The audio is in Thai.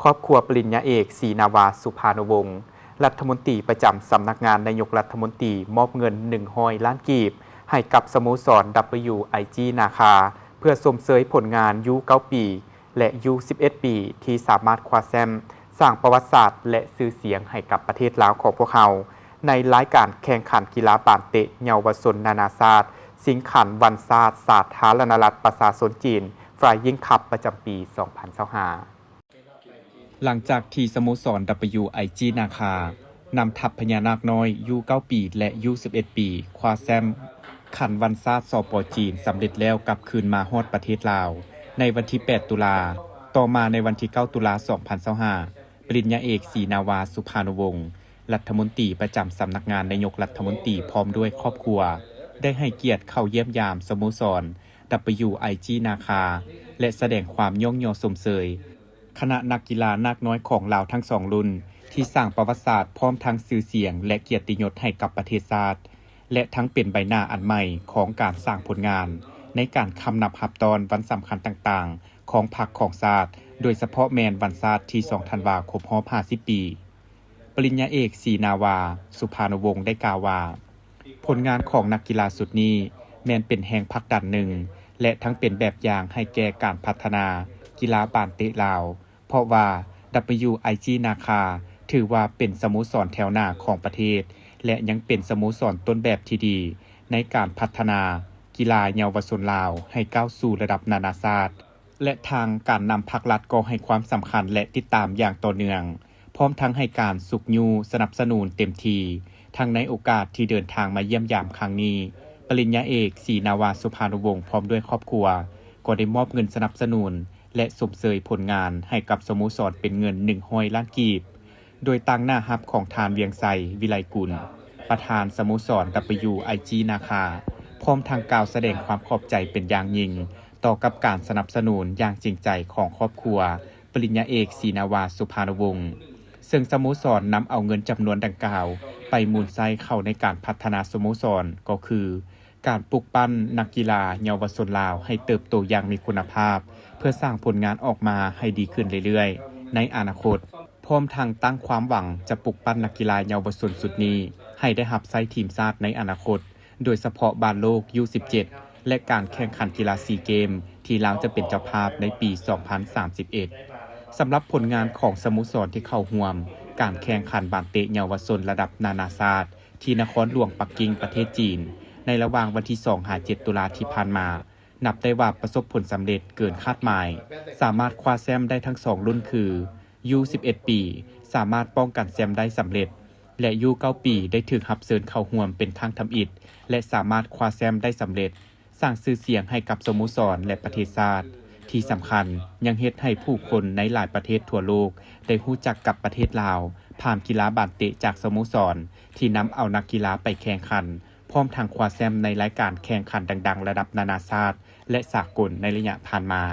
ครอบครัวปริญญาเอกศรีนาวาสุภานวงศ์รัฐมนตรีประจำสำนักงานนายกรัฐมนตรีมอบเงิน100 ล้านกีบให้กับสโมสร WIG นาคาเพื่อส่งเสริมผลงานยู9 ปีและยู11 ปีที่สามารถคว้าแชมป์สร้างประวัติศาสตร์และชื่อเสียงให้กับประเทศลาวของพวกเขาในรายการแข่งขันกีฬาบานเตะเยาวชนนานาชาติสิงขันวันศาสตร์สาธารณรัฐประชาชนจีนฟรายยิ่งคัพประจำปี 2025 หลังจากที่สโมสร WIG นาคานำทัพพญานาคน้อยยู9 ปีและยู11 ปีคว้าแชมป์ขันวันศาสตร์สป.จีนสำเร็จแล้วกลับคืนมาฮอดประเทศลาวในวันที่ 8 ตุลาต่อมาในวันที่ 9 ตุลา 2025ปริญญาเอกศรีนาวาสุภานวงศ์รัฐมนตรีประจำสำนักงานนายกรัฐมนตรีพร้อมด้วยครอบครัวได้ให้เกียรติเข้าเยี่ยมยามสโมสร WIG นาคาและแสดงความย่องยอสมเสยคณะนักกีฬานาคน้อยของลาวทั้งสองรุ่นที่สร้างประวัติศาสตร์พร้อมทั้งชื่อเสียงและเกียรติยศให้กับประเทศชาติและทั้งเป็นใบหน้าอันใหม่ของการสร้างผลงานในการคำนับหับตอนวันสำคัญต่างๆของพรรคของชาติโดยเฉพาะแมนวันชาติที่2ธันวาคมรอบ50 ปีปริญญาเอกศรีนาวาสุภานวงศ์ได้กล่าวว่าผลงานของนักกีฬาสุดนี้แมนเป็นแห่งผลักดันหนึ่งและทั้งเป็นแบบอย่างให้แก่การพัฒนากีฬาบานเตะลาวเพราะว่า WIG นาคาถือว่าเป็นสโมสรแถวหน้าของประเทศและยังเป็นสโมสรต้นแบบที่ดีในการพัฒนากีฬาเยาวชนลาวให้ก้าวสู่ระดับนานาชาติและทางการนำภาครัฐก็ให้ความสำคัญและติดตามอย่างต่อเนื่องพร้อมทั้งให้การสุกยูสนับสนุนเต็มทีทั้งในโอกาสที่เดินทางมาเยี่ยมยามครั้งนี้ปริญญาเอกศรีนาวาสุภานวงศ์พร้อมด้วยครอบครัวก็ได้มอบเงินสนับสนุนและสมเสยผลงานให้กับสโมสรเป็นเงิน100 ล้านกีบโดยตั้งหน้าฮับของทานเวียงไสวิไลกุลประธานสโมสร WIG นาคาพร้อมทางกล่าวแสดงความขอบใจเป็นอย่างยิ่งต่อกับการสนับสนุนอย่างจริงใจของครอบครัวปริญญาเอกศรีนาวาสุภานวงศ์ซึ่งสโมสรนำเอาเงินจำนวนดังกล่าวไปมูลไส้เข้าในการพัฒนาสโมสรก็คือการปลุกปั้นนักกีฬาเยาวชนลาวให้เติบโตอย่างมีคุณภาพเพื่อสร้างผลงานออกมาให้ดีขึ้นเรื่อยๆในอนาคตพร้อมทางตั้งความหวังจะปลุกปั้นนักกีฬาเยาวชนสุดนี้ให้ได้รับใช้ทีมชาติในอนาคตโดยเฉพาะบาลโลก U17 และการแข่งขันกีฬาซีเกมที่ลาวจะเป็นเจ้าภาพในปี 2031 สำหรับผลงานของสโมสรที่เข้าร่วมการแข่งขันบานเตะเยาวชนระดับนานาชาติที่นครหลวงปักกิ่งประเทศจีนในระหว่างวันที่ 2-7 ตุลาที่ผ่านมานับได้ว่าประสบผลสำเร็จเกินคาดหมายสามารถคว้าแชมป์ได้ทั้ง2รุ่นคือ U11 ปีสามารถป้องกันแชมป์ได้สำเร็จและ U9 ปีได้ถูกรับเชิญเข้าร่วมเป็นครั้งทำอิฐและสามารถคว้าแชมป์ได้สำเร็จสร้างชื่อเสียงให้กับสโมสรและประเทศชาติที่สำคัญยังเฮ็ดให้ผู้คนในหลายประเทศทั่วโลกได้รู้จักกับประเทศลาวผ่านกีฬาบานเตะจากสโมสรที่นำเอานักกีฬาไปแข่งขันพร้อมทางคว้าแชมป์ในรายการแข่งขันดังๆระดับนานาชาติและสากลในระยะผ่านมา